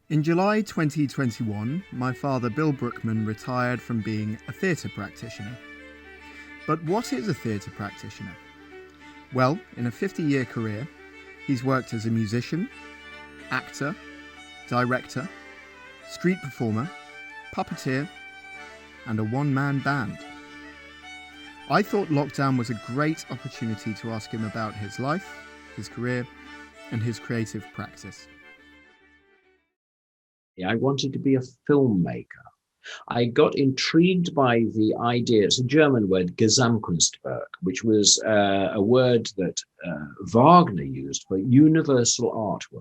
In July 2021, my father Bill Brookman retired from being a theatre practitioner. But what is a theatre practitioner? Well, in a 50-year career, he's worked as a musician, actor, director, street performer, puppeteer, and a one-man band. I thought lockdown was a great opportunity to ask him about his life, his career, and his creative practice. I wanted to be a filmmaker. I got intrigued by the idea, it's a German word, Gesamtkunstwerk, which was a word that Wagner used for universal artwork.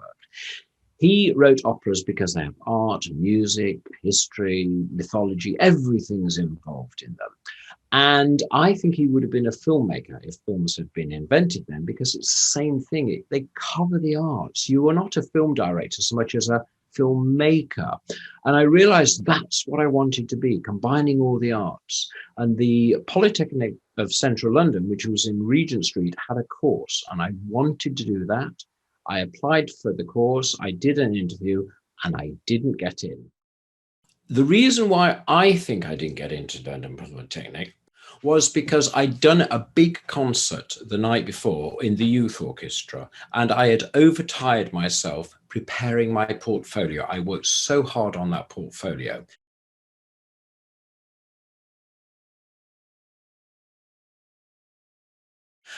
He wrote operas because they have art, music, history, mythology, everything's involved in them. And I think he would have been a filmmaker if films had been invented then, because it's the same thing. They cover the arts. You are not a film director so much as a filmmaker. And I realized that's what I wanted to be, combining all the arts. And the Polytechnic of Central London, which was in Regent Street, had a course, and I wanted to do that. I applied for the course, I did an interview, and I didn't get in. The reason why I think I didn't get into London Polytechnic was because I'd done a big concert the night before in the youth orchestra, and I had overtired myself preparing my portfolio. I worked so hard on that portfolio.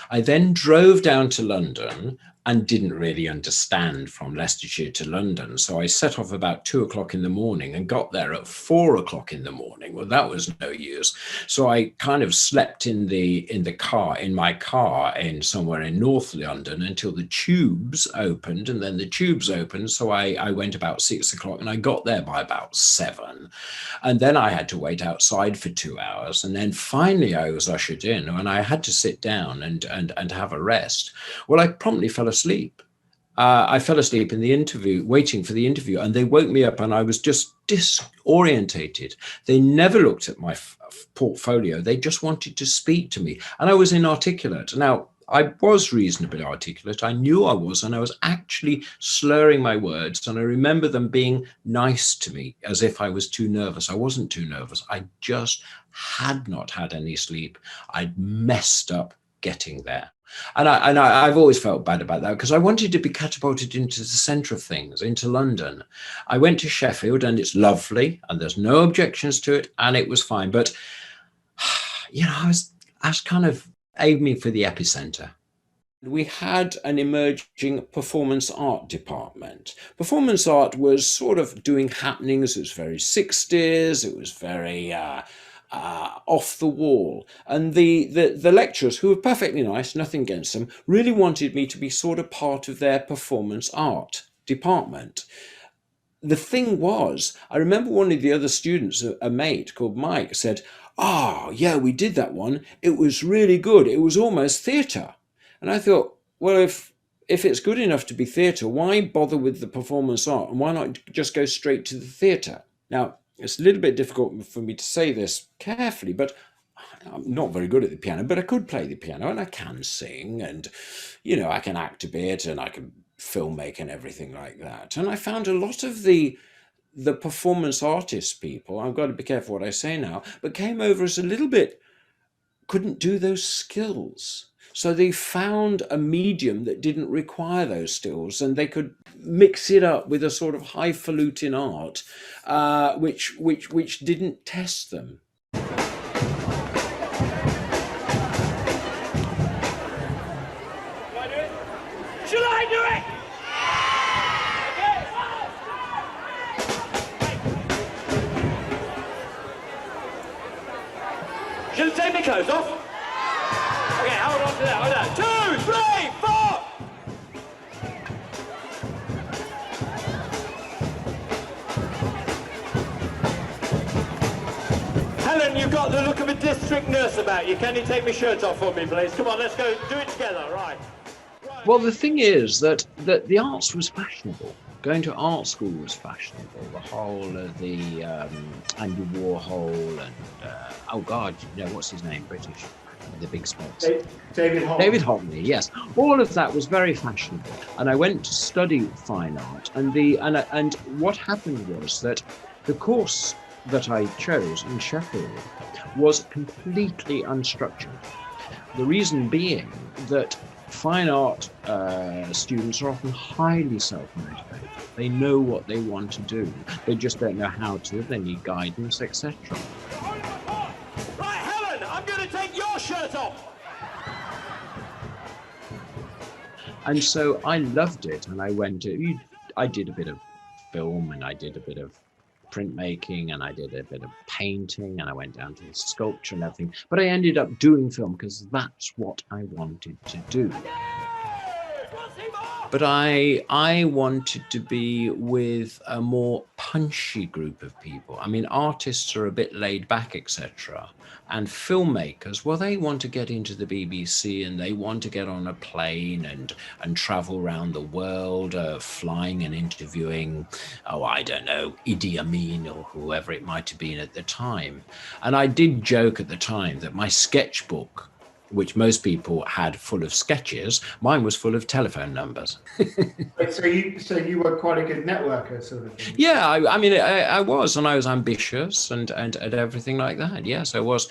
I then drove down to London and didn't really understand from Leicestershire to London. So I set off about 2 o'clock in the morning and got there at 4 o'clock in the morning. Well, that was no use. So I kind of slept in my car in somewhere in North London until the tubes opened, and then the tubes opened. So I went about 6 o'clock and I got there by about 7. And then I had to wait outside for 2 hours. And then finally I was ushered in and I had to sit down and have a rest. Well, I promptly fell asleep. I fell asleep in the interview, waiting for the interview, and they woke me up and I was just disorientated. They never looked at my portfolio. They just wanted to speak to me. And I was inarticulate. Now, I was reasonably articulate. I knew I was, and I was actually slurring my words. And I remember them being nice to me as if I was too nervous. I wasn't too nervous. I just had not had any sleep. I'd messed up getting there. And I've always felt bad about that because I wanted to be catapulted into the centre of things, into London. I went to Sheffield and it's lovely and there's no objections to it and it was fine. But, I was kind of aiming for the epicenter. We had an emerging performance art department. Performance art was sort of doing happenings. It was very 60s. It was very off the wall. And the lecturers, who were perfectly nice, nothing against them, really wanted me to be sort of part of their performance art department. The thing was, I remember one of the other students, a mate called Mike, said, "Oh, yeah, we did that one. It was really good. It was almost theatre." And I thought, well, if it's good enough to be theatre, why bother with the performance art? And why not just go straight to the theatre? Now, it's a little bit difficult for me to say this carefully, but I'm not very good at the piano, but I could play the piano and I can sing and, I can act a bit and I can filmmake and everything like that. And I found a lot of the performance artist people, I've got to be careful what I say now, but came over as a little bit, couldn't do those skills. So they found a medium that didn't require those skills and they could mix it up with a sort of highfalutin art, which didn't test them. Shall I do it? Shall I take my clothes off? Okay, hold on to that, hold on. 2, 3, 4! Helen, you've got the look of a district nurse about you. Can you take my shirt off for me, please? Come on, let's go do it together, right? Well, the thing is that the arts was fashionable. Going to art school was fashionable. The whole of the Andy Warhol and, what's his name, British? the big specs. David Hockney. David Hockney, yes. All of that was very fashionable. And I went to study fine art. And what happened was that the course that I chose in Sheffield was completely unstructured. The reason being that fine art students are often highly self-motivated. They know what they want to do. They just don't know how to. They need guidance, etc. Right, Helen, I'm going to take your shirt off. And so I loved it, and I did a bit of film, and I did a bit of printmaking, and I did a bit of painting, and I went down to sculpture and everything. But I ended up doing film because that's what I wanted to do. But I wanted to be with a more punchy group of people. I mean, artists are a bit laid back, etc. And filmmakers, well, they want to get into the BBC and they want to get on a plane and travel around the world, flying and interviewing, I don't know, Idi Amin or whoever it might have been at the time. And I did joke at the time that my sketchbook, which most people had full of sketches, mine was full of telephone numbers. So you were quite a good networker, sort of thing. Yeah, I mean, I was, and I was ambitious and everything like that. Yes, I was.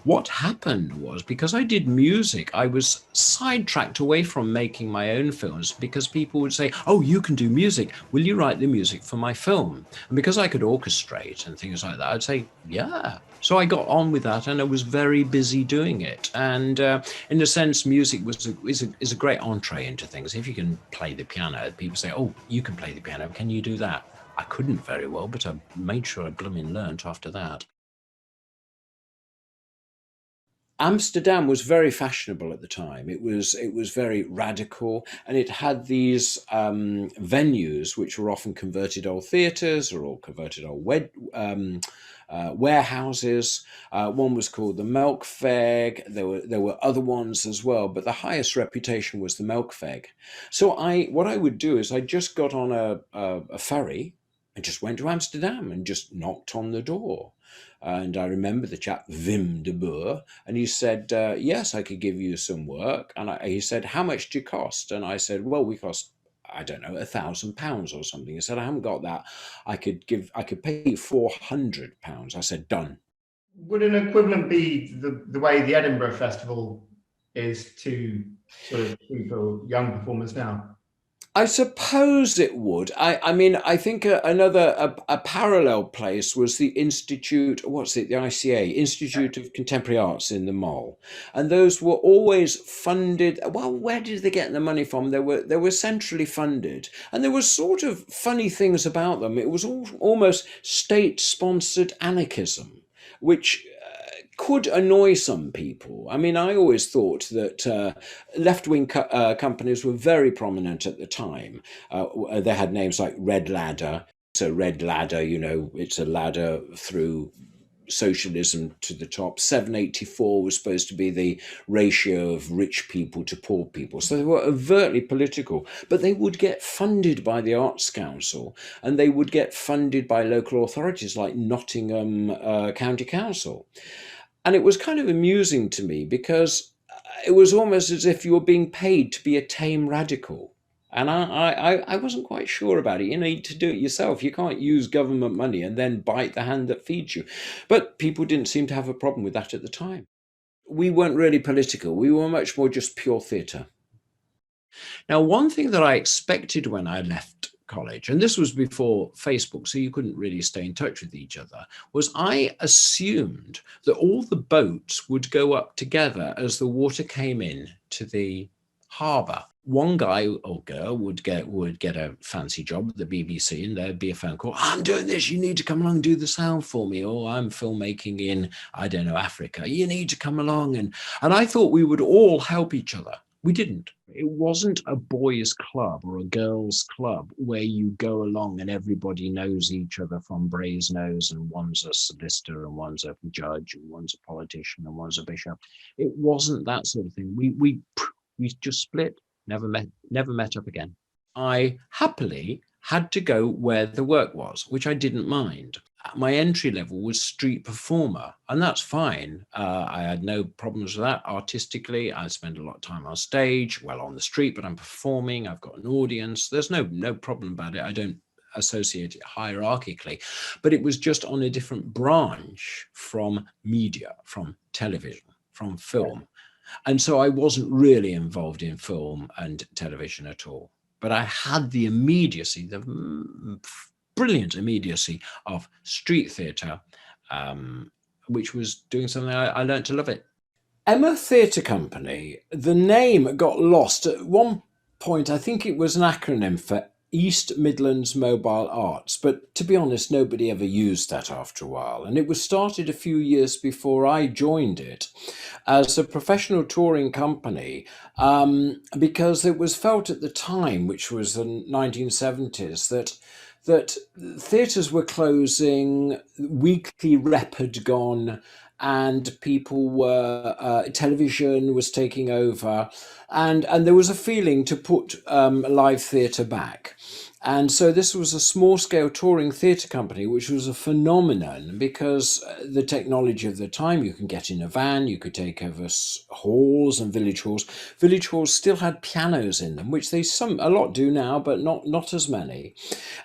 What happened was, because I did music, I was sidetracked away from making my own films because people would say, oh, you can do music. Will you write the music for my film? And because I could orchestrate and things like that, I'd say, yeah. So I got on with that, and I was very busy doing it. And in a sense, music is a great entree into things. If you can play the piano, people say, oh, you can play the piano. Can you do that? I couldn't very well, but I made sure I blooming learnt after that. Amsterdam was very fashionable at the time. It was very radical, and it had these venues which were often converted old theatres or converted old warehouses. One was called the Melkweg. There were other ones as well, but the highest reputation was the Melkweg. So what I would do is I just got on a ferry and just went to Amsterdam and just knocked on the door. And I remember the chap, Wim de Boer, and he said, yes, I could give you some work. And he said, how much do you cost? And I said, well, we cost, I don't know, £1,000 or something. He said, I haven't got that. I could pay you £400. I said, done. Would an equivalent be the way the Edinburgh Festival is to sort of people, young performers now? I suppose it would. I mean, I think a parallel place was the Institute, the ICA, Institute of Contemporary Arts in the Mall. And those were always funded. Well, where did they get the money from? They were centrally funded. And there were sort of funny things about them. It was almost state-sponsored anarchism, which could annoy some people. I mean, I always thought that left-wing companies were very prominent at the time. They had names like Red Ladder. So Red Ladder, it's a ladder through socialism to the top. 784 was supposed to be the ratio of rich people to poor people. So they were overtly political, but they would get funded by the Arts Council, and they would get funded by local authorities like Nottingham County Council. And it was kind of amusing to me because it was almost as if you were being paid to be a tame radical. And I wasn't quite sure about it. You need to do it yourself. You can't use government money and then bite the hand that feeds you. But people didn't seem to have a problem with that at the time. We weren't really political. We were much more just pure theatre. Now, one thing that I expected when I left college, and this was before Facebook, so you couldn't really stay in touch with each other, was I assumed that all the boats would go up together as the water came in to the harbour. One guy or girl would get a fancy job at the BBC, and there'd be a phone call. I'm doing this. You need to come along and do the sound for me. Or I'm filmmaking in, I don't know, Africa. You need to come along. And I thought we would all help each other. We didn't. It wasn't a boys' club or a girls' club where you go along and everybody knows each other from Brasenose, and one's a solicitor and one's a judge and one's a politician and one's a bishop. It wasn't that sort of thing. We just split, never met up again. I happily had to go where the work was, which I didn't mind. my entry level was street performer, and that's fine. I had no problems with that artistically. I spend a lot of time on stage, well, on the street, but I'm performing. I've got an audience. There's no problem about it. I don't associate it hierarchically, but it was just on a different branch from media, from television, from film. And so I wasn't really involved in film and television at all. But I had the immediacy, the brilliant immediacy of street theatre, which was doing something I learned to love it. Emma Theatre Company, the name got lost. At one point, I think it was an acronym for East Midlands Mobile Arts, but to be honest, nobody ever used that after a while. And it was started a few years before I joined it as a professional touring company, because it was felt at the time, which was the 1970s, that theatres were closing, weekly rep had gone, and people were television was taking over, and there was a feeling to put live theatre back. And so this was a small-scale touring theatre company, which was a phenomenon because the technology of the time, you can get in a van, you could take over halls and village halls. Village halls still had pianos in them, which a lot do now, but not as many.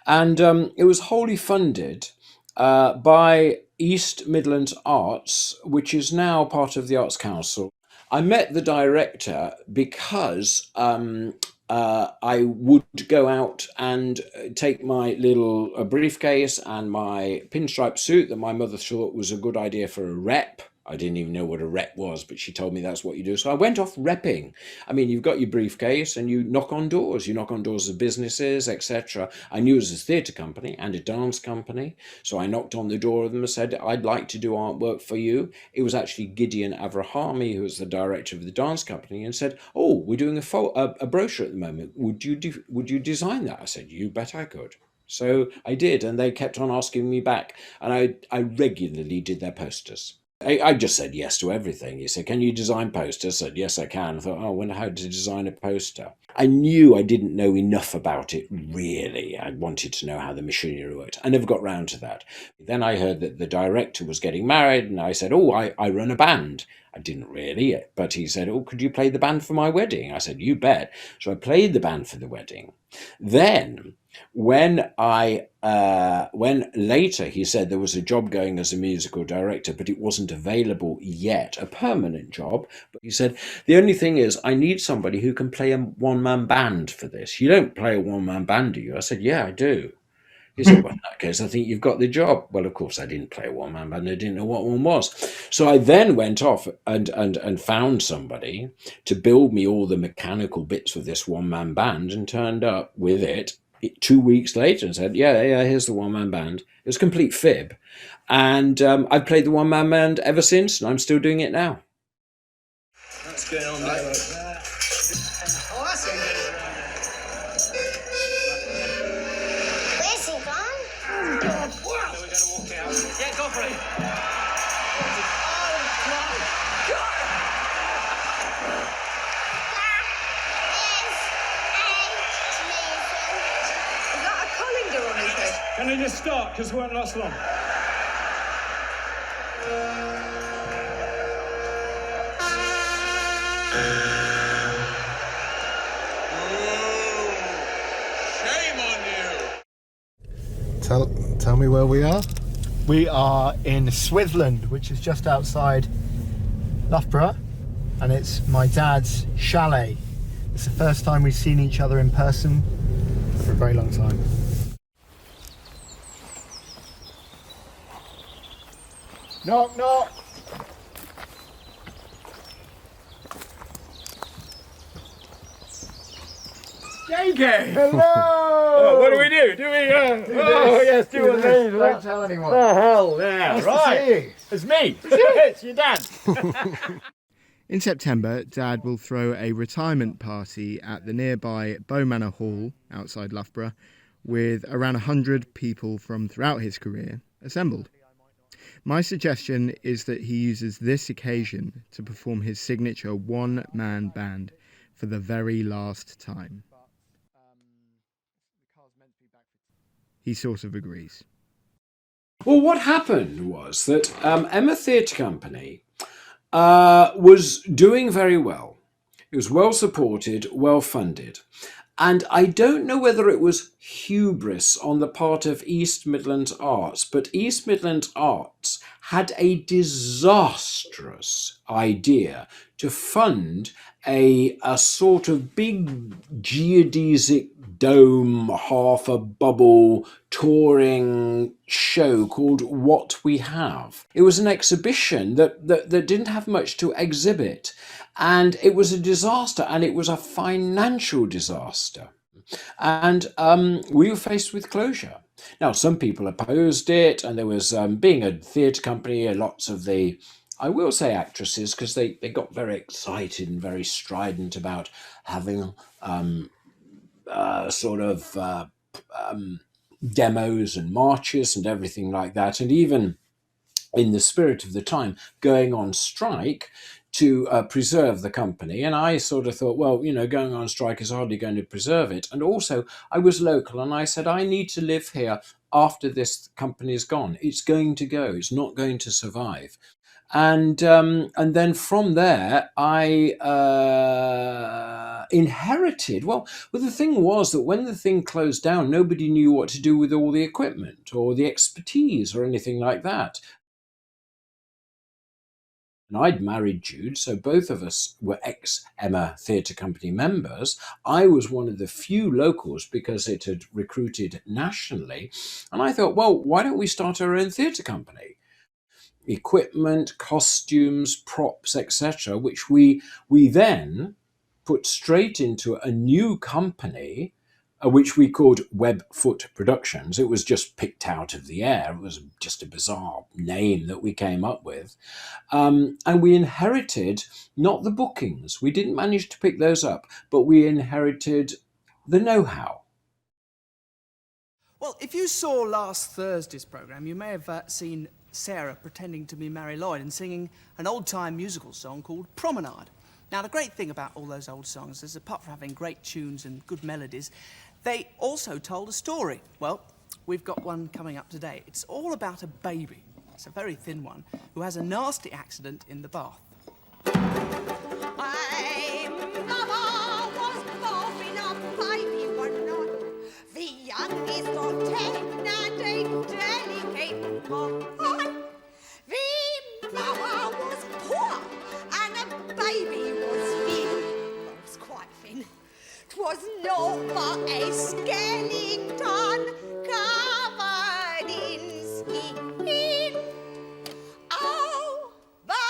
And it was wholly funded by East Midlands Arts, which is now part of the Arts Council. I met the director because I would go out and take my little briefcase and my pinstripe suit that my mother thought was a good idea for a rep. I didn't even know what a rep was, but she told me that's what you do. So I went off repping. I mean, you've got your briefcase and you knock on doors. You knock on doors of businesses, etc. I knew it was a theatre company and a dance company. So I knocked on the door of them and said, I'd like to do artwork for you. It was actually Gideon Avrahami, who was the director of the dance company, and said, oh, we're doing a brochure at the moment. Would you design that? I said, you bet I could. So I did, and they kept on asking me back. And I regularly did their posters. I just said yes to everything. He said, can you design posters? I said, yes, I can. I thought, I wonder how to design a poster. I knew I didn't know enough about it, really. I wanted to know how the machinery worked. I never got round to that. Then I heard that the director was getting married, and I said, oh, I run a band. I didn't really, but he said, oh, could you play the band for my wedding? I said, you bet. So I played the band for the wedding. Then when later he said there was a job going as a musical director, but it wasn't available yet, a permanent job. But he said, the only thing is I need somebody who can play a one-man band for this. You don't play a one-man band, do you? I said, yeah, I do. He said, well, in that case, I think you've got the job. Well, of course, I didn't play a one-man band. I didn't know what one was. So I then went off and found somebody to build me all the mechanical bits for this one-man band, and turned up with it 2 weeks later and said, yeah, here's the one-man band. It was a complete fib. And I've played the one-man band ever since, and I'm still doing it now. What's going on there? Oh, that's it. Where's he gone? So we're going to walk out. Yeah, go for it. Can I just start, because we won't last long? Shame on you. Tell me where we are. We are in Swithland, which is just outside Loughborough, and it's my dad's chalet. It's the first time we've seen each other in person for a very long time. Knock, knock. JK! Hello! Oh, what do we do? Do we, oh, yes, do one of these. Don't tell anyone. Oh, hell, yeah, Nice to right. see you. It's me. It's your dad. In September, Dad will throw a retirement party at the nearby Bow Manor Hall outside Loughborough, with around 100 people from throughout his career assembled. My suggestion is that he uses this occasion to perform his signature one-man band for the very last time. He sort of agrees. Well, what happened was that Emma Theatre Company was doing very well. It was well supported, well funded. And I don't know whether it was hubris on the part of East Midlands Arts, but East Midlands Arts had a disastrous idea to fund a sort of big geodesic dome, half a bubble touring show called What We Have. It was an exhibition that didn't have much to exhibit. And it was a disaster, and it was a financial disaster. And we were faced with closure. Now, some people opposed it, and there was, being a theatre company, lots of the, I will say actresses, because they got very excited and very strident about having demos and marches and everything like that. And even in the spirit of the time, going on strike to preserve the company. And I sort of thought, well, going on strike is hardly going to preserve it. And also, I was local, and I said, I need to live here after this company is gone. It's going to go. It's not going to survive. And then from there, I inherited. Well, the thing was that when the thing closed down, nobody knew what to do with all the equipment or the expertise or anything like that. And I'd married Jude, so both of us were ex-Emma Theatre Company members. I was one of the few locals because it had recruited nationally. And I thought, well, why don't we start our own theatre company? Equipment, costumes, props, etc., which we then put straight into a new company, which we called Webfoot Productions. It was just picked out of the air. It was just a bizarre name that we came up with. And we inherited not the bookings. We didn't manage to pick those up, but we inherited the know-how. Well, if you saw last Thursday's programme, you may have seen Sarah pretending to be Mary Lloyd and singing an old-time musical song called Promenade. Now, the great thing about all those old songs is, apart from having great tunes and good melodies, they also told a story. Well, we've got one coming up today. It's all about a baby, it's a very thin one, who has a nasty accident in the bath. My mother was coughing up baby one night, the youngest of 10 and a delicate boy. The mother was poor and the baby was thin. Well, it was quite thin. 'Twas naught but a skeleton covered in skin. Oh, the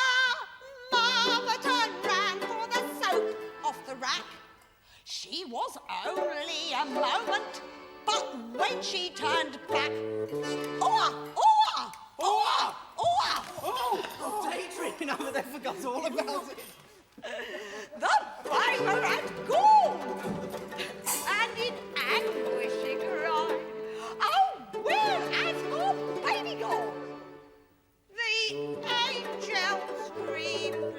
mother turned round for the soap off the rack. She was only a moment, but when she turned back, Daydreaming over there, forgot all about it. the baby had gone, and in anguish she cried, oh, where has my baby gone? The angel screamed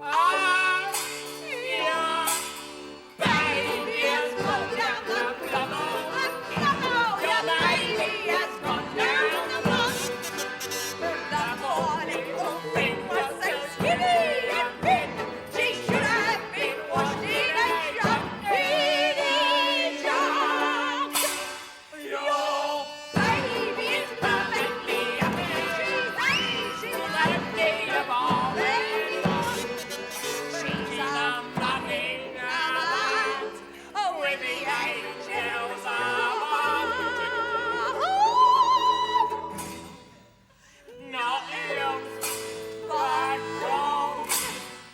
loud, your baby has gone down the plumber, your baby has gone down the plumber. The poor little thing was so skinny and thin, she should have been washed in a jug. Your baby is perfectly happy. She's happy of all anyone. She's a mockingbird with the angels above. Not looks but wrong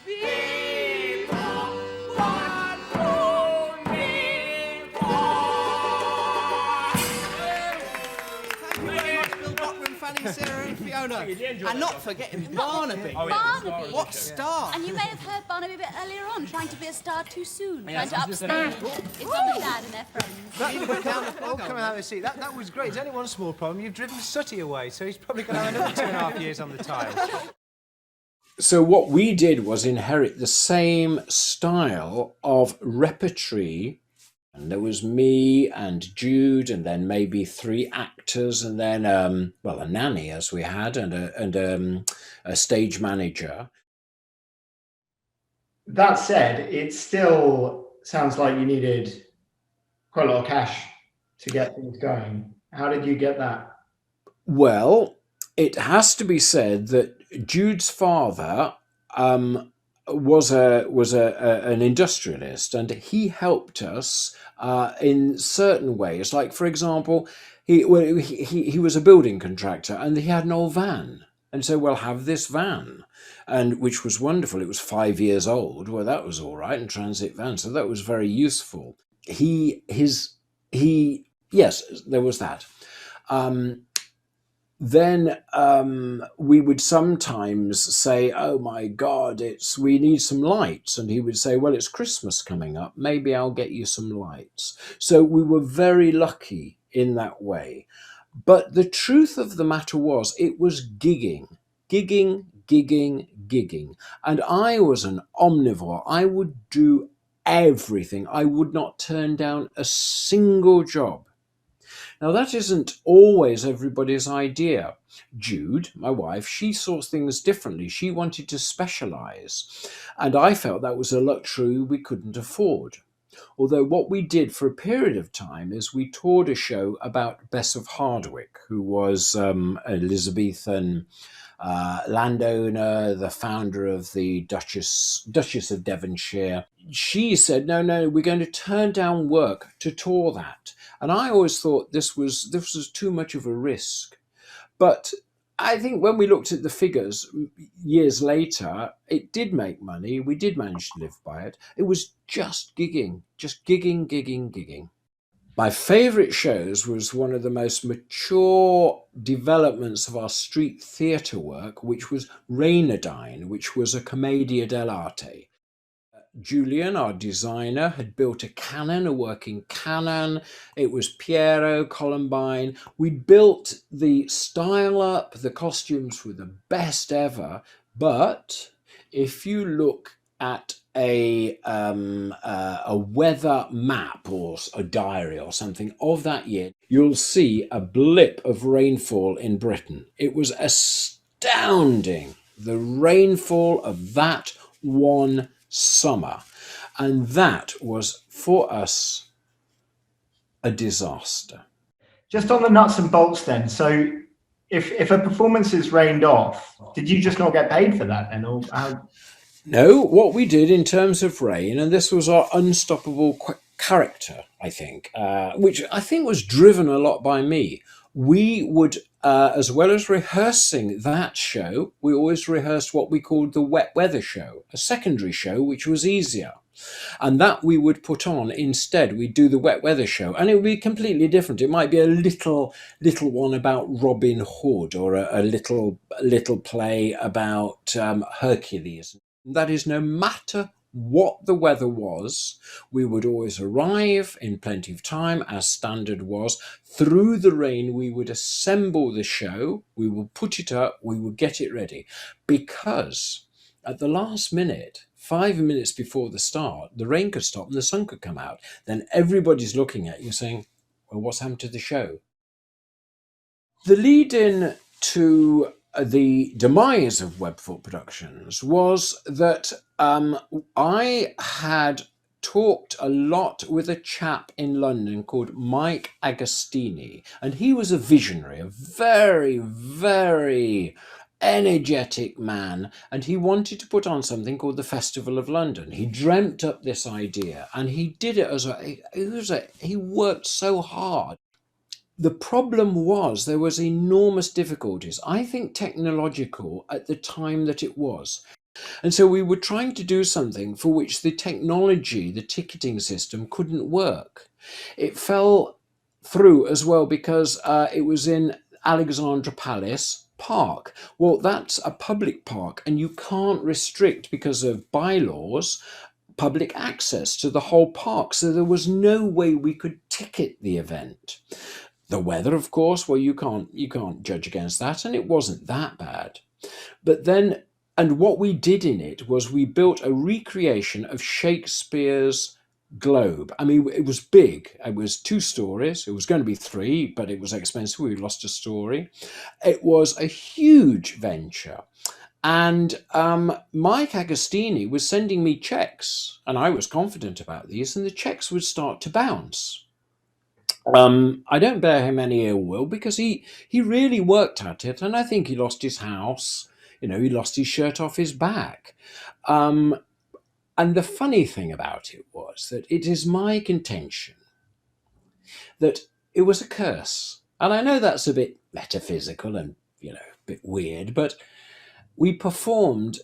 people. What wrong Thank you very much, Bill Brookman, Fanny, Sarah and Fiona. And not forgetting Barnaby. Barnaby. What star? And you may have heard Barnaby a bit earlier on, trying to be a star too soon, trying to upstage his mum and dad and their friends. Oh, come and have a seat. That was great. There's only one small problem. You've driven Sooty away, so he's probably going to have another 2.5 years on the tiles. So what we did was inherit the same style of repertory And there was me and Jude, and then maybe 3 actors, and then a nanny as we had, and a stage manager. That said, it still sounds like you needed quite a lot of cash to get things going. How did you get that? Well, it has to be said that Jude's father was an industrialist, and he helped us in certain ways. Like, for example, he was a building contractor, and he had an old van, and so we'll have this van, and which was wonderful. It was 5 years old. Well, that was all right, and transit van, so that was very useful. Yes, there was that. Then we would sometimes say, "Oh my God, we need some lights," and he would say, "Well, it's Christmas coming up. Maybe I'll get you some lights." So we were very lucky in that way. But the truth of the matter was, it was gigging, gigging, gigging, gigging, and I was an omnivore. I would do everything. I would not turn down a single job. Now, that isn't always everybody's idea. Jude, my wife, she saw things differently. She wanted to specialize, and I felt that was a luxury we couldn't afford. Although what we did for a period of time is we toured a show about Bess of Hardwick, who was Elizabethan landowner, the founder of the Duchess of Devonshire. She said, no, we're going to turn down work to tour that. And I always thought this was too much of a risk. But I think when we looked at the figures years later, it did make money. We did manage to live by it. It was just gigging, gigging. My favourite shows was one of the most mature developments of our street theatre work, which was Reynardine, which was a commedia dell'arte. Julian, our designer, had built a working cannon. It was Piero, Columbine. We built the style up. The costumes were the best ever. But if you look at a weather map or a diary or something of that year, you'll see a blip of rainfall in Britain. It was astounding, the rainfall of that one summer. And that was, for us, a disaster. Just on the nuts and bolts then, so if a performance is rained off, did you just not get paid for that then? Or how? No, what we did in terms of rain, and this was our unstoppable character, I think, which I think was driven a lot by me. We would, as well as rehearsing that show, we always rehearsed what we called the wet weather show, a secondary show, which was easier. And that we would put on instead. We'd do the wet weather show, and it would be completely different. It might be a little one about Robin Hood, or a little play about Hercules. That is, no matter what the weather was, we would always arrive in plenty of time, as standard was. Through the rain, we would assemble the show, we would put it up, we would get it ready. Because at the last minute, 5 minutes before the start, the rain could stop and the sun could come out. Then everybody's looking at you saying, well, what's happened to the show? The lead-in to the demise of Webfoot Productions was that I had talked a lot with a chap in London called Mike Agostini, and he was a visionary, a very, very energetic man, and he wanted to put on something called the Festival of London. He dreamt up this idea, and he did it he worked so hard. The problem was there was enormous difficulties, I think technological, at the time that it was. And so we were trying to do something for which the technology, the ticketing system, couldn't work. It fell through as well because it was in Alexandra Palace Park. Well, that's a public park, and you can't restrict, because of bylaws, public access to the whole park. So there was no way we could ticket the event. The weather, of course, well, you can't judge against that, and it wasn't that bad. But then, and what we did in it was we built a recreation of Shakespeare's globe. I mean, it was big. It was 2 stories. It was going to be 3, but it was expensive. We lost a story. It was a huge venture. And Mike Agostini was sending me checks, and I was confident about these, and the checks would start to bounce. I don't bear him any ill will, because he really worked at it, and I think he lost his house. You know, he lost his shirt off his back. And the funny thing about it was that it is my contention that it was a curse. And I know that's a bit metaphysical and, you know, a bit weird, but we performed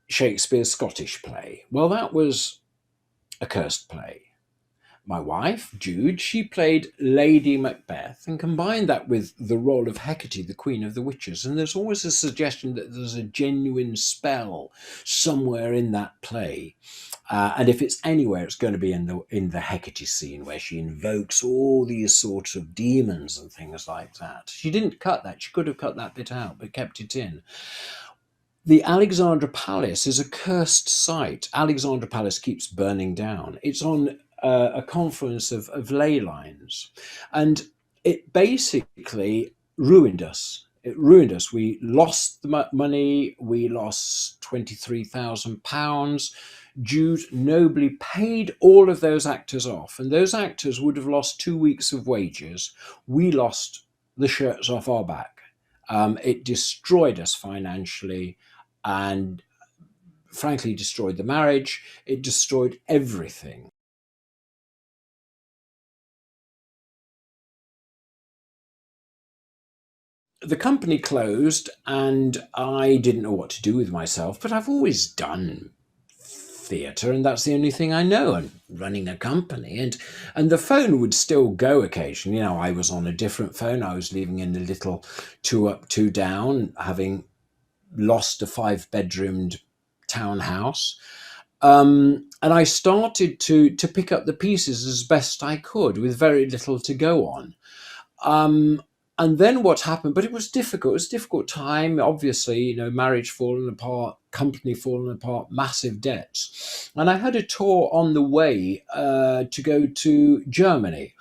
Shakespeare's Scottish play. Well, that was a cursed play. My wife, Jude, she played Lady Macbeth and combined that with the role of Hecate, the Queen of the Witches. And there's always a suggestion that there's a genuine spell somewhere in that play. And if it's anywhere, it's going to be in the Hecate scene, where she invokes all these sorts of demons and things like that. She didn't cut that. She could have cut that bit out, but kept it in. The Alexandra Palace is a cursed site. Alexandra Palace keeps burning down. It's on a confluence of ley lines. And it basically ruined us. It ruined us. We lost the money. We lost £23,000. Jude nobly paid all of those actors off. And those actors would have lost 2 weeks of wages. We lost the shirts off our back. It destroyed us financially, and frankly destroyed the marriage. It destroyed everything. The company closed, and I didn't know what to do with myself, but I've always done theatre, and that's the only thing I know. I'm running a company, and the phone would still go occasionally. You know, I was on a different phone. I was living in a little 2 up, 2 down, having lost a 5-bedroomed townhouse. And I started to pick up the pieces as best I could with very little to go on. And then what happened, but it was difficult. It was a difficult time, obviously, you know, marriage falling apart, company falling apart, massive debts. And I had a tour on the way to go to Germany.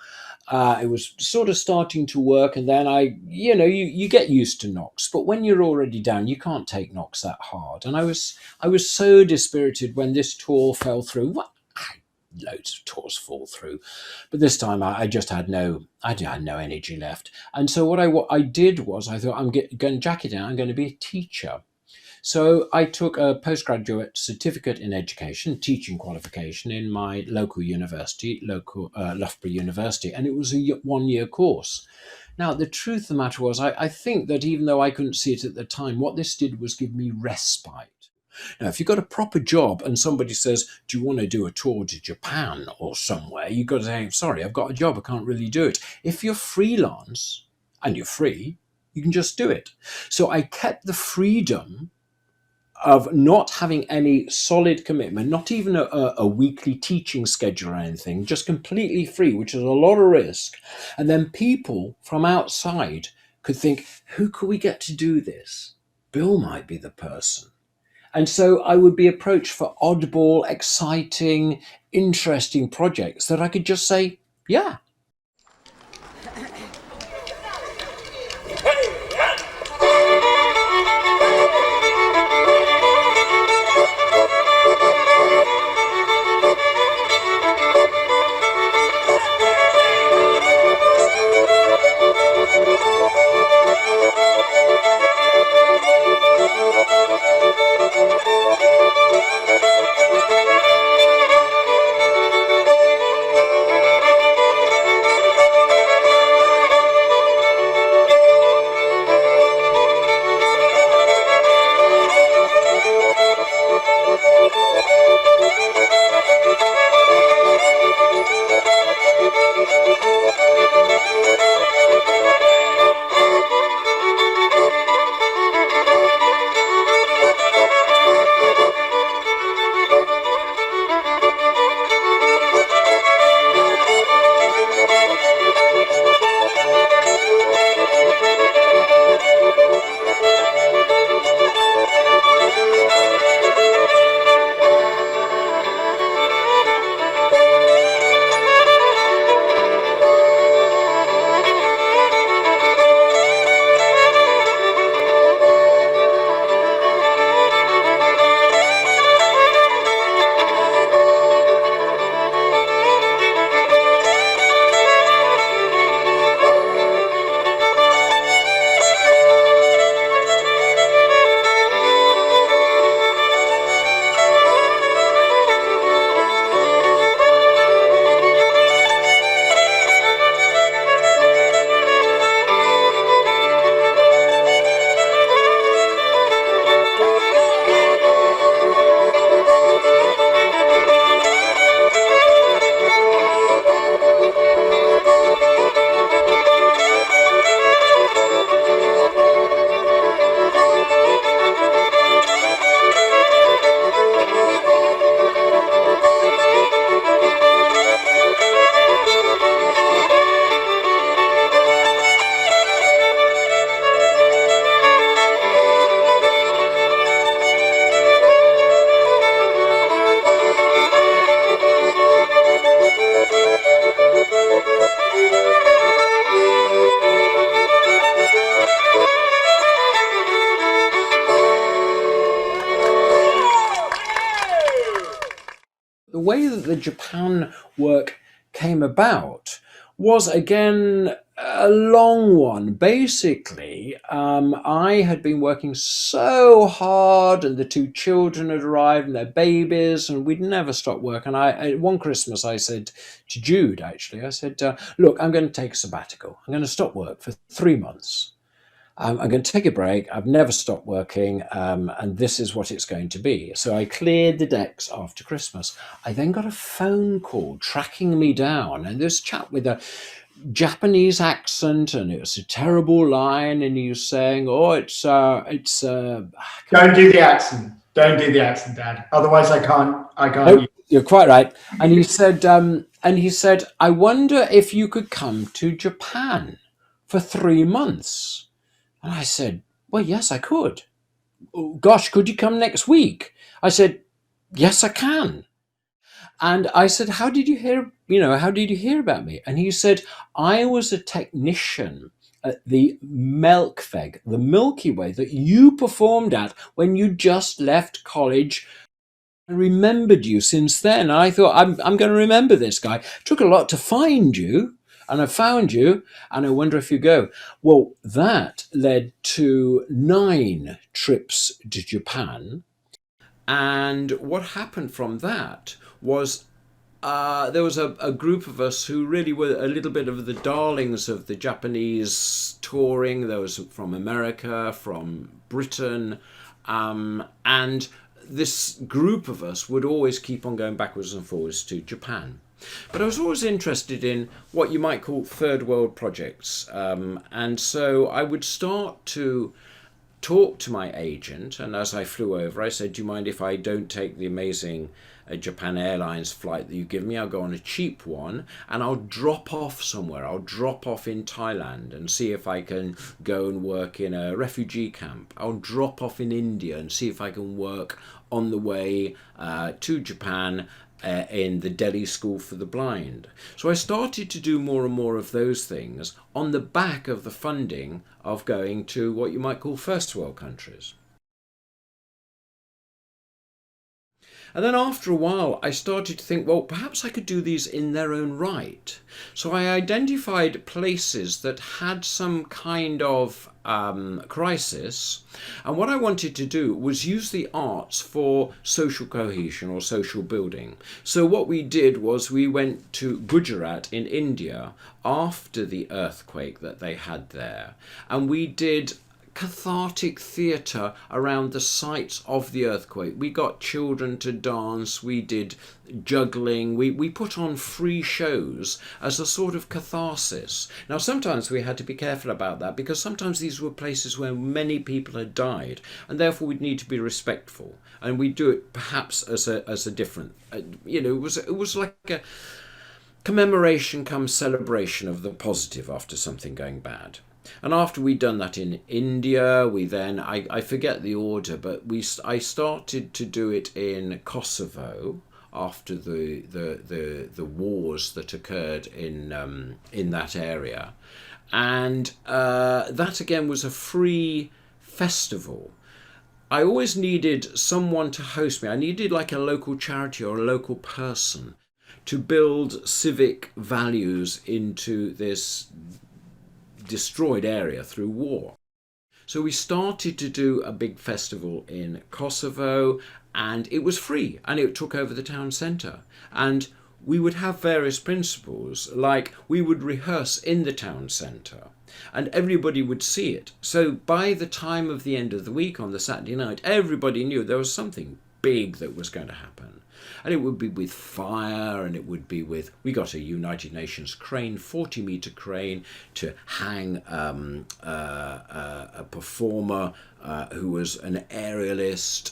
It was sort of starting to work, and then you get used to knocks, but when you're already down, you can't take knocks that hard. And I was so dispirited when this tour fell through. Loads of tours fall through, but this time I just had no energy left. And so what I did was, I thought, I'm going to jack it out. I'm going to be a teacher. So I took a postgraduate certificate in education, teaching qualification, in my local university, Loughborough University, and it was a 1-year course. Now, the truth of the matter was, I think that even though I couldn't see it at the time, what this did was give me respite. Now, if you've got a proper job and somebody says, do you want to do a tour to Japan or somewhere, you've got to say, sorry, I've got a job, I can't really do it. If you're freelance and you're free, you can just do it. So I kept the freedom of not having any solid commitment, not even a weekly teaching schedule or anything, just completely free, which is a lot of risk. And then people from outside could think, who could we get to do this? Bill might be the person. And so I would be approached for oddball, exciting, interesting projects that I could just say, yeah. the Japan work came about was, again, a long one. Basically, I had been working so hard, and the two children had arrived and their babies, and we'd never stopped work. And one Christmas, I said to Jude, actually, I said, look, I'm going to take a sabbatical. I'm going to stop work for 3 months. I'm going to take a break. I've never stopped working, and this is what it's going to be. So I cleared the decks after Christmas. I then got a phone call tracking me down, and this chap with a Japanese accent, and it was a terrible line, and he was saying, "Oh, it's." Don't do the accent. Don't do the accent, Dad. Otherwise, I can't. Nope, you're quite right. And he said, I wonder if you could come to Japan for 3 months. And I said, well, yes, I could. Oh, gosh, could you come next week? I said, yes, I can. And I said, how did you hear about me? And he said, I was a technician at the Melkweg, the Milky Way that you performed at when you just left college. I remembered you since then. And I thought, I'm going to remember this guy. It took a lot to find you. And I found you, and I wonder if you go. Well, that led to 9 trips to Japan. And what happened from that was there was a group of us who really were a little bit of the darlings of the Japanese touring. There was from America, from Britain, and this group of us would always keep on going backwards and forwards to Japan. But I was always interested in what you might call third world projects. And so I would start to talk to my agent. And as I flew over, I said, do you mind if I don't take the amazing Japan Airlines flight that you give me? I'll go on a cheap one and I'll drop off somewhere. I'll drop off in Thailand and see if I can go and work in a refugee camp. I'll drop off in India and see if I can work on the way to Japan in the Delhi School for the Blind. So I started to do more and more of those things on the back of the funding of going to what you might call first world countries. And then after a while, I started to think, well, perhaps I could do these in their own right. So I identified places that had some kind of crisis. And what I wanted to do was use the arts for social cohesion or social building. So what we did was we went to Gujarat in India after the earthquake that they had there. And we did cathartic theatre around the sites of the earthquake. We got children to dance, we did juggling, we put on free shows as a sort of catharsis. Now sometimes we had to be careful about that because sometimes these were places where many people had died and therefore we'd need to be respectful, and we'd do it perhaps as a different, it was like a commemoration come celebration of the positive after something going bad. And after we'd done that in India, we then, I forget the order, but I started to do it in Kosovo after the wars that occurred in that area. And that again was a free festival. I always needed someone to host me. I needed like a local charity or a local person to build civic values into this destroyed area through war. So we started to do a big festival in Kosovo, and it was free and it took over the town centre. And we would have various principles, like we would rehearse in the town centre and everybody would see it. So by the time of the end of the week on the Saturday night, everybody knew there was something big that was going to happen. And it would be with fire, and it would be with, we got a United Nations crane, 40-metre crane, to hang a performer who was an aerialist.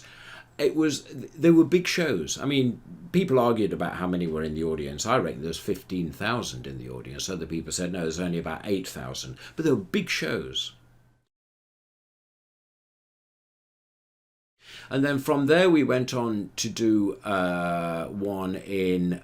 There were big shows. I mean, people argued about how many were in the audience. I reckon there's 15,000 in the audience. Other people said, no, there's only about 8,000. But there were big shows. And then from there we went on to do one in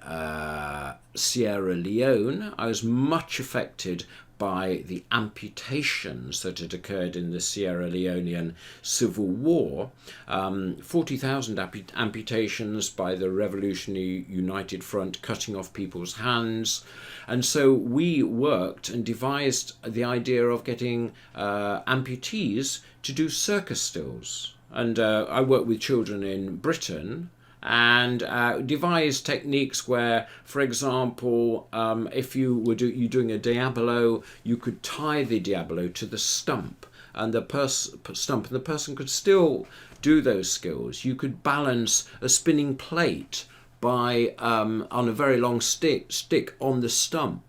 Sierra Leone. I was much affected by the amputations that had occurred in the Sierra Leonean Civil War. 40,000 amputations by the Revolutionary United Front, cutting off people's hands. And so we worked and devised the idea of getting amputees to do circus stills. And I worked with children in Britain and devised techniques where, for example, if you were doing a diabolo, you could tie the diabolo to the stump, and the person could still do those skills. You could balance a spinning plate by on a very long stick on the stump.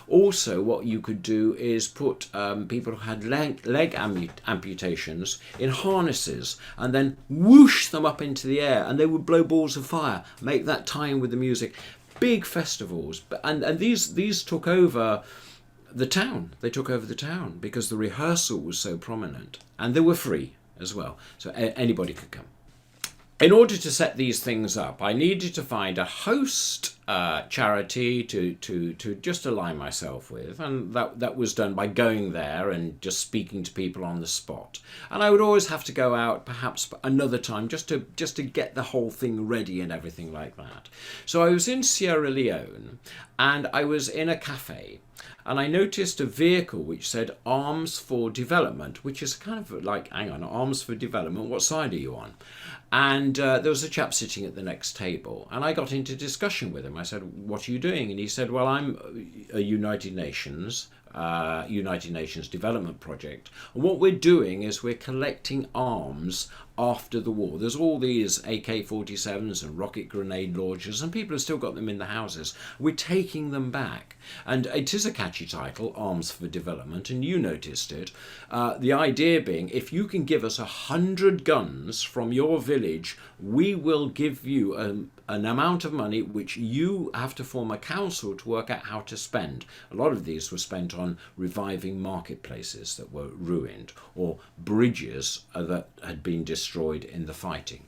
Also, what you could do is put people who had leg amputations in harnesses and then whoosh them up into the air, and they would blow balls of fire, make that tie in with the music. Big festivals, and these took over the town. They took over the town because the rehearsal was so prominent, and they were free as well, so anybody could come. In order to set these things up, I needed to find a host charity to just align myself with, and that was done by going there and just speaking to people on the spot. And I would always have to go out perhaps another time just to get the whole thing ready and everything like that. So I was in Sierra Leone and I was in a cafe, and I noticed a vehicle which said Arms for Development, which is kind of like, hang on, Arms for Development, what side are you on? And there was a chap sitting at the next table, and I got into discussion with him. I said, what are you doing? And he said, well, I'm a United Nations Development Project, and what we're doing is we're collecting arms after the war. There's all these AK-47s and rocket grenade launchers, and people have still got them in the houses. We're taking them back, and it is a catchy title, Arms for Development, and you noticed it. The idea being, if you can give us 100 guns from your village, we will give you an amount of money which you have to form a council to work out how to spend. A lot of these were spent on reviving marketplaces that were ruined, or bridges that had been destroyed in the fighting.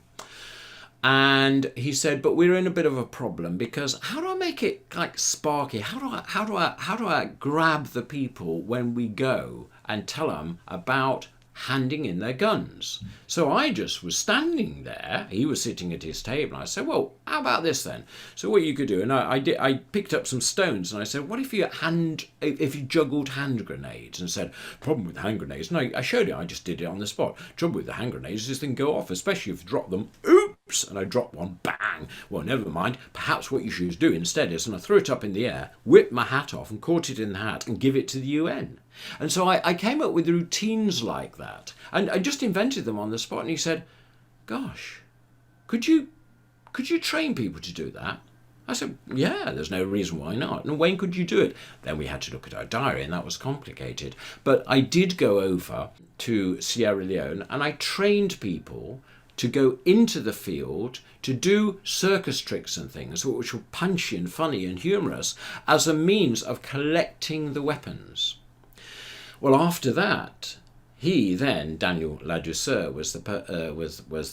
And he said, but we're in a bit of a problem, because how do I make it like sparky? How do I grab the people when we go and tell them about handing in their guns? So I just was standing there. He was sitting at his table. I said, well, how about this then? So what you could do, and I picked up some stones, and I said, what if you juggled hand grenades? And said, problem with hand grenades, no, I showed you, I just did it on the spot. Trouble with the hand grenades is this thing go off, especially if you drop them. Oops, and I dropped one, bang. Well, never mind. Perhaps what you should do instead is, and I threw it up in the air, whipped my hat off and caught it in the hat and give it to the UN. And so I came up with routines like that, and I just invented them on the spot. And he said, gosh, could you train people to do that? I said, yeah, there's no reason why not. And when could you do it? Then we had to look at our diary, and that was complicated. But I did go over to Sierra Leone, and I trained people to go into the field to do circus tricks and things which were punchy and funny and humorous as a means of collecting the weapons. Well, after that, he then, Daniel Ladouceur was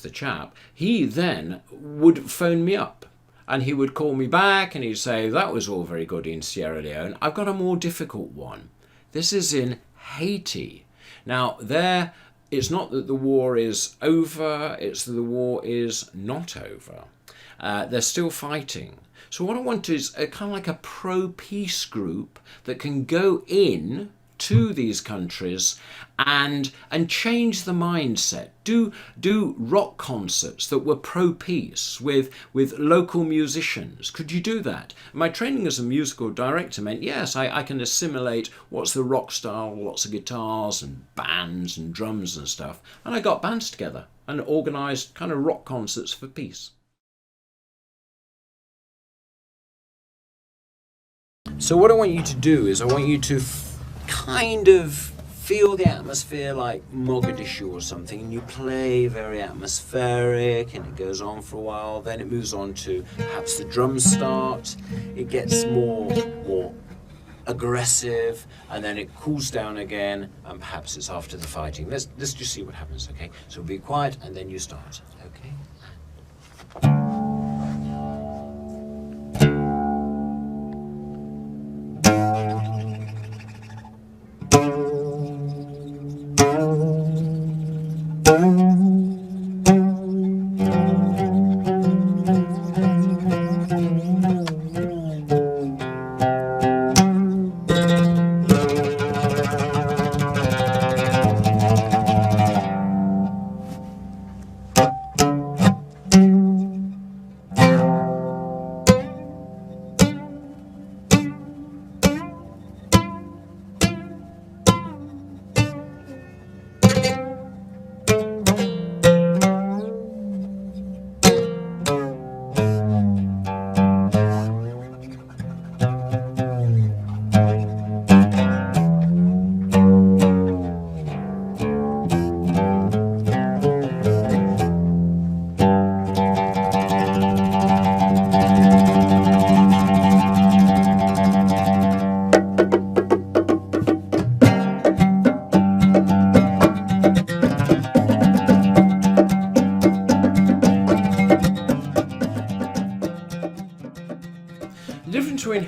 the chap, he then would phone me up, and he would call me back and he'd say, that was all very good in Sierra Leone. I've got a more difficult one. This is in Haiti. Now, there, it's not that the war is over, it's that the war is not over. They're still fighting. So what I want is kind of like a pro-peace group that can go in to these countries and change the mindset. Do rock concerts that were pro-peace with local musicians. Could you do that? My training as a musical director meant, yes, I can assimilate what's the rock style, lots of guitars and bands and drums and stuff. And I got bands together and organised kind of rock concerts for peace. So what I want you to do is I want you to kind of feel the atmosphere like Mogadishu or something, and you play very atmospheric, and it goes on for a while, then it moves on to perhaps the drums start, it gets more aggressive, and then it cools down again, and perhaps it's after the fighting. Let's just see what happens, okay? So be quiet, and then you start, okay?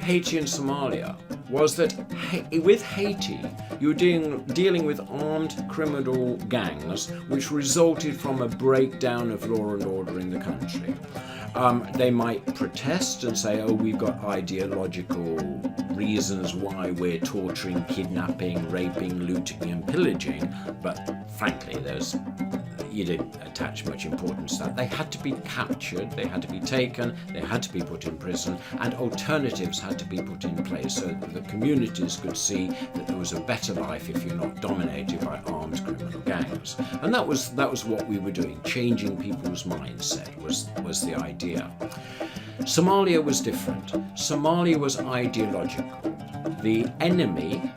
Haiti and Somalia was that with Haiti, you were dealing with armed criminal gangs, which resulted from a breakdown of law and order in the country. They might protest and say, oh, we've got ideological reasons why we're torturing, kidnapping, raping, looting and pillaging, but frankly, you didn't attach much importance to that. They had to be captured, they had to be taken, they had to be put in prison, and alternatives had to be put in place so that the communities could see that there was a better life if you're not dominated by armed criminal gangs. And that was what we were doing. Changing people's mindset was the idea. Somalia was different. Somalia was ideological. The enemy,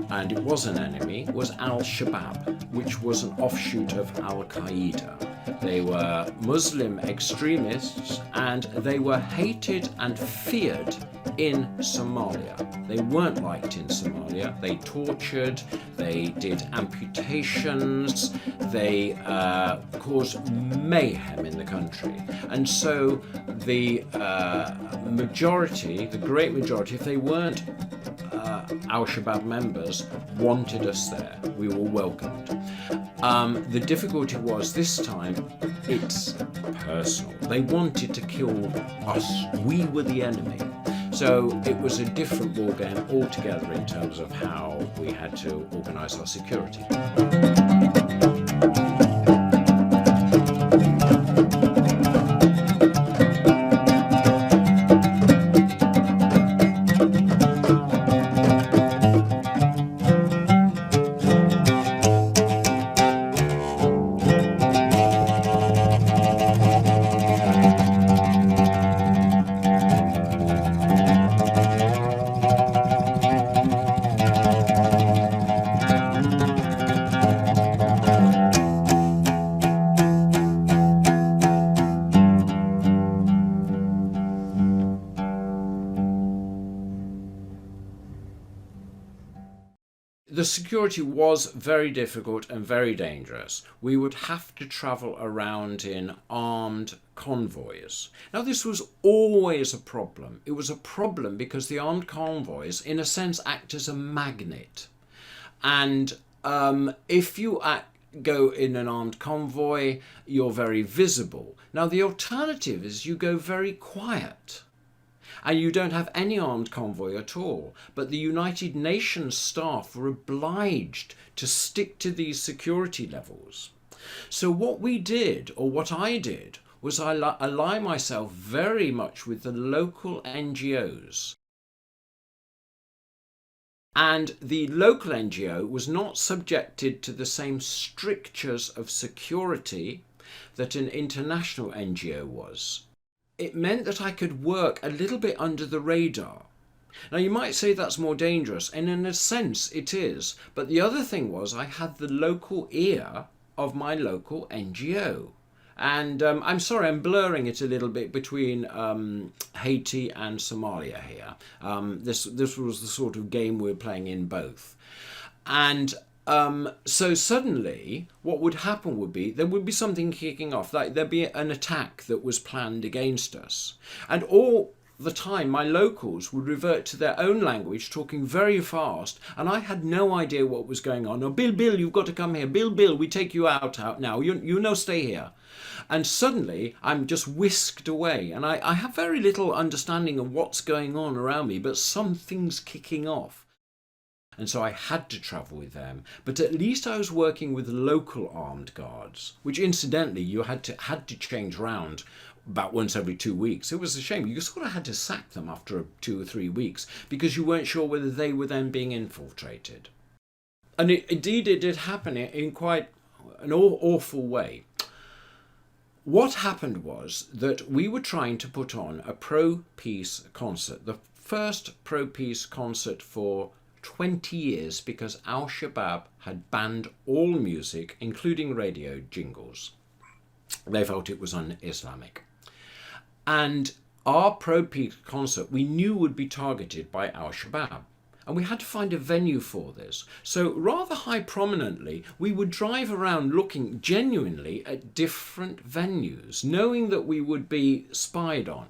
and it was an enemy, was Al-Shabaab, which was an offshoot of Al-Qaeda. They were Muslim extremists and they were hated and feared in Somalia. They weren't liked in Somalia. They tortured, they did amputations, they caused mayhem in the country. And so the great majority, if they weren't Al-Shabaab members, wanted us there. We were welcomed. The difficulty was this time it's personal. They wanted to kill us. We were the enemy. So it was a different ballgame altogether in terms of how we had to organise our security. The security was very difficult and very dangerous. We would have to travel around in armed convoys. Now, this was always a problem. It was a problem because the armed convoys, in a sense, act as a magnet. And if you go in an armed convoy, you're very visible. Now, the alternative is you go very quiet. And you don't have any armed convoy at all. But the United Nations staff were obliged to stick to these security levels. So what we did, or what I did, was I ally myself very much with the local NGOs. And the local NGO was not subjected to the same strictures of security that an international NGO was. It meant that I could work a little bit under the radar. Now, you might say that's more dangerous, and in a sense it is. But the other thing was I had the local ear of my local NGO. And I'm sorry, I'm blurring it a little bit between Haiti and Somalia here. This was the sort of game we're playing in both. And so suddenly what would happen would be there would be something kicking off, like there'd be an attack that was planned against us. And all the time my locals would revert to their own language, talking very fast, and I had no idea what was going on. Oh, Bill, you've got to come here. Bill, we take you out now. You know, stay here. And suddenly I'm just whisked away, and I have very little understanding of what's going on around me, but something's kicking off. And so I had to travel with them. But at least I was working with local armed guards, which incidentally you had to change round about once every 2 weeks. It was a shame. You sort of had to sack them after 2 or 3 weeks because you weren't sure whether they were then being infiltrated. And indeed it did happen in quite an awful way. What happened was that we were trying to put on a pro-peace concert, the first pro-peace concert for 20 years, because Al-Shabaab had banned all music, including radio jingles. They felt it was un-Islamic. And our pro-peace concert we knew would be targeted by Al-Shabaab. And we had to find a venue for this. So rather high prominently, we would drive around looking genuinely at different venues, knowing that we would be spied on.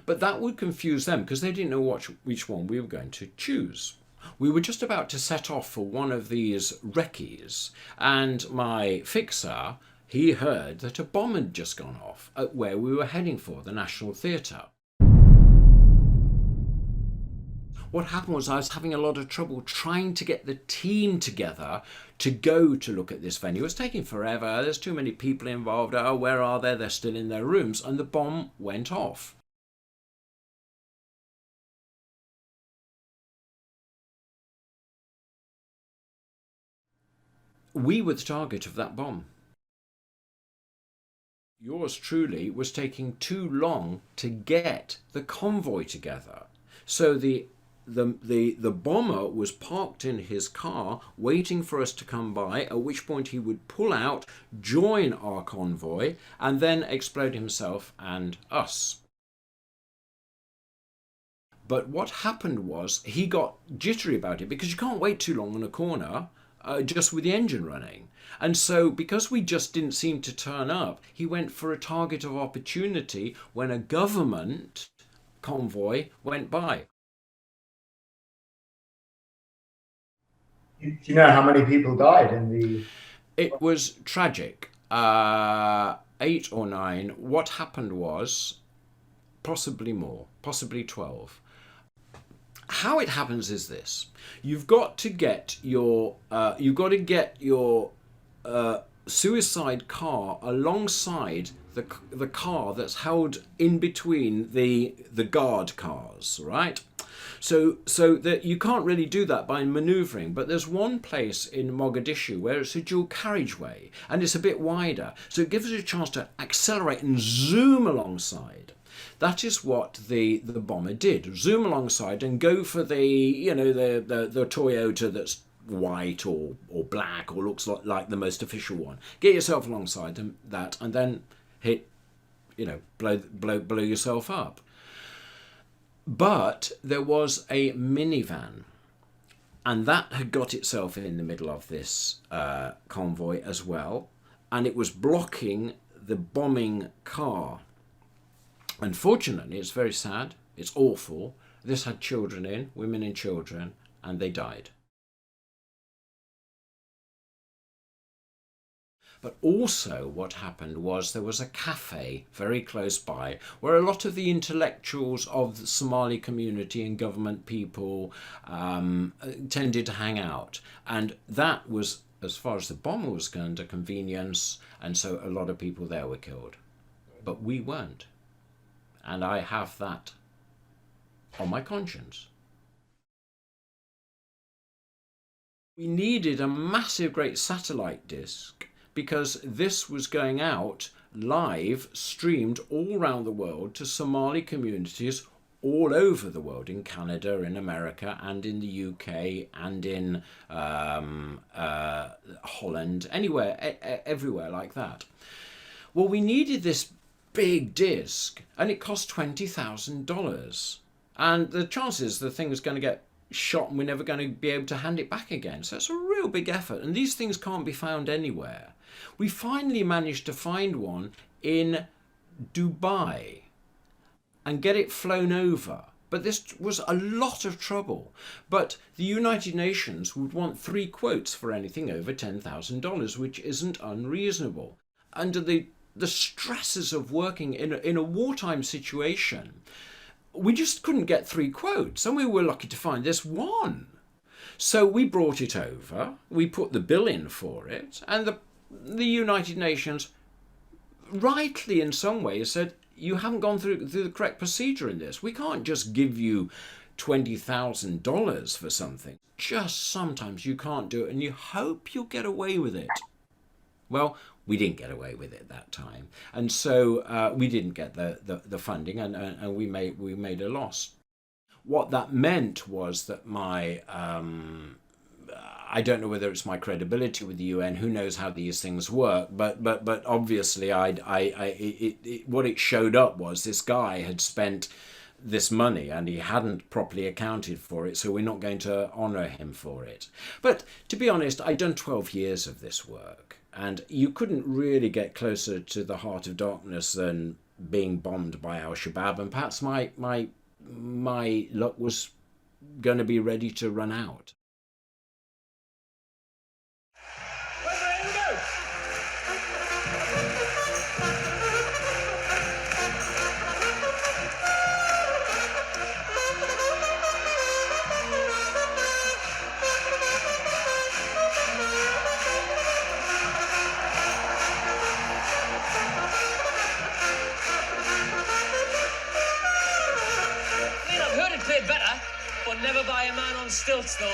But that would confuse them because they didn't know which one we were going to choose. We were just about to set off for one of these recce's, and my fixer, he heard that a bomb had just gone off at where we were heading for, the National Theatre. What happened was I was having a lot of trouble trying to get the team together to go to look at this venue. It was taking forever. There's too many people involved. Oh, where are they? They're still in their rooms. And the bomb went off. We were the target of that bomb. Yours truly was taking too long to get the convoy together. So the bomber was parked in his car waiting for us to come by, at which point he would pull out, join our convoy, and then explode himself and us. But what happened was he got jittery about it because you can't wait too long on a corner just with the engine running. And so because we just didn't seem to turn up, he went for a target of opportunity when a government convoy went by. Do you know how many people died in the... It was tragic. 8 or 9. What happened was possibly more, possibly 12. How it happens is this: you've got to get your suicide car alongside the car that's held in between the guard cars, right? So that you can't really do that by manoeuvring, but there's one place in Mogadishu where it's a dual carriageway and it's a bit wider, so it gives us a chance to accelerate and zoom alongside. That is what the bomber did: zoom alongside and go for the Toyota that's white or black or looks like the most official one. Get yourself alongside that and then hit, blow yourself up. But there was a minivan, and that had got itself in the middle of this convoy as well, and it was blocking the bombing car. Unfortunately, it's very sad, it's awful. This had children in, women and children, and they died. But also what happened was there was a cafe very close by where a lot of the intellectuals of the Somali community and government people tended to hang out. And that was, as far as the bomber was concerned, a convenience, and so a lot of people there were killed. But we weren't. And I have that on my conscience. We needed a massive, great satellite disk because this was going out live, streamed all around the world to Somali communities all over the world, in Canada, in America, and in the UK, and in Holland, anywhere, everywhere like that. Well, we needed this big disc, and it cost $20,000. And the chances the thing is going to get shot and we're never going to be able to hand it back again. So it's a real big effort, and these things can't be found anywhere. We finally managed to find one in Dubai and get it flown over. But this was a lot of trouble. But the United Nations would want 3 quotes for anything over $10,000, which isn't unreasonable. Under the stresses of working in a wartime situation, we just couldn't get 3 quotes, and we were lucky to find this one. So we brought it over, we put the bill in for it, and the United Nations, rightly in some ways, said, you haven't gone through the correct procedure in this. We can't just give you $20,000 for something. Just sometimes you can't do it, and you hope you'll get away with it. Well, we didn't get away with it that time, and so we didn't get the funding, and we made a loss. What that meant was that my I don't know whether it's my credibility with the UN. Who knows how these things work? But obviously, what it showed up was this guy had spent this money and he hadn't properly accounted for it, so we're not going to honour him for it. But to be honest, I'd done 12 years of this work, and you couldn't really get closer to the heart of darkness than being bombed by Al-Shabaab, and perhaps my luck was going to be ready to run out. Better, but never by a man on stilts, though.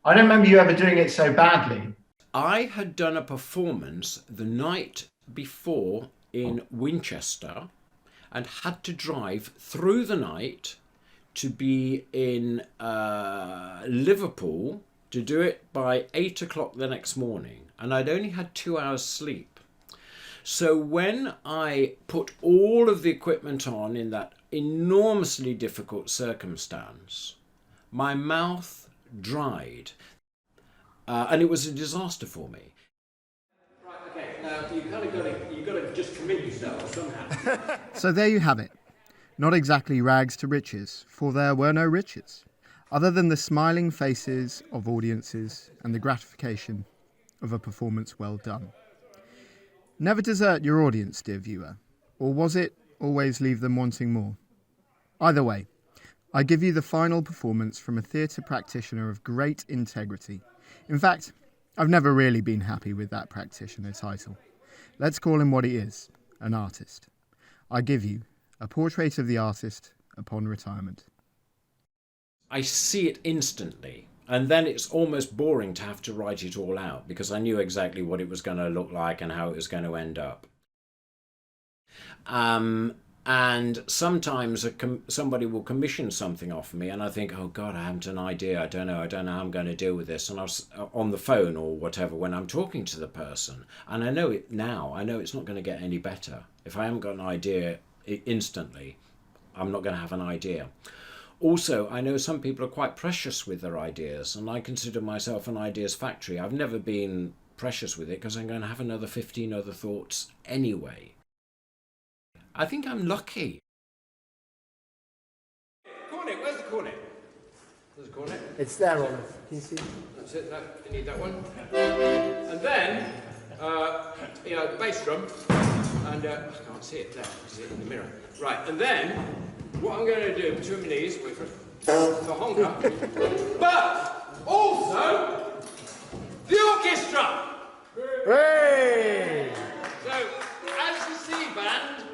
I don't remember you ever doing it so badly. I had done a performance the night before in Winchester and had to drive through the night to be in Liverpool to do it by 8 o'clock the next morning. And I'd only had 2 hours sleep. So when I put all of the equipment on in that enormously difficult circumstance, my mouth dried, and it was a disaster for me. Right, okay, now you've got to just commit yourself somehow. So there you have it. Not exactly rags to riches, for there were no riches, other than the smiling faces of audiences and the gratification of a performance well done. Never desert your audience, dear viewer, or was it always leave them wanting more? Either way, I give you the final performance from a theatre practitioner of great integrity. In fact, I've never really been happy with that practitioner title. Let's call him what he is, an artist. I give you a portrait of the artist upon retirement. I see it instantly. And then it's almost boring to have to write it all out because I knew exactly what it was going to look like and how it was going to end up. And sometimes somebody will commission something off me and I think, oh God, I haven't an idea. I don't know how I'm going to deal with this. And I was on the phone or whatever when I'm talking to the person. And I know it now. I know it's not going to get any better. If I haven't got an idea instantly, I'm not going to have an idea. Also, I know some people are quite precious with their ideas, and I consider myself an ideas factory. I've never been precious with it because I'm going to have another 15 other thoughts anyway. I think I'm lucky. Cornet, where's the cornet? There's a cornet. It's there, Olive. Can you see? That's it, you need that one. And then, the bass drum, and I can't see it there, I can see it in the mirror. Right, and then, what I'm going to do, between my knees, wait for honker, but also the orchestra. Hey! So, as you see, band,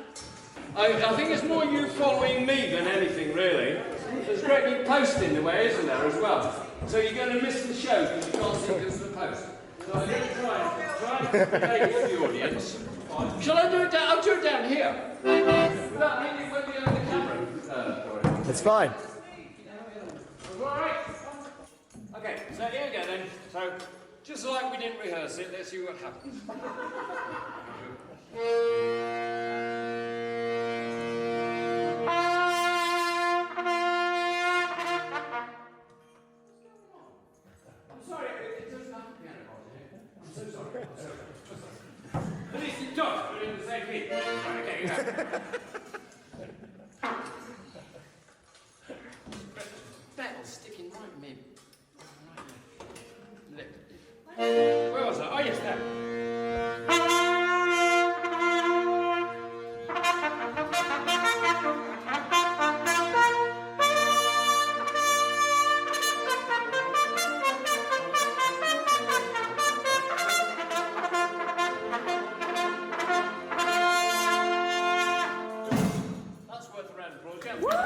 I think it's more you following me than anything, really. There's a great big post in the way, isn't there, as well? So you're going to miss the show because you can't see because of the post. So I'm going to try and relate with the audience. Shall I do it down? I'll do it down here. Without needing with the camera. It's fine. All right. Okay, so here we go then. So, just like we didn't rehearse it, let's see what happens. I'm sorry, it doesn't have a piano here. I'm so sorry. At least it does, but in the same key. Right, okay, you go. Metal's sticking right in me. Right there. Where was I? Oh, yes, there. That's worth a round of applause.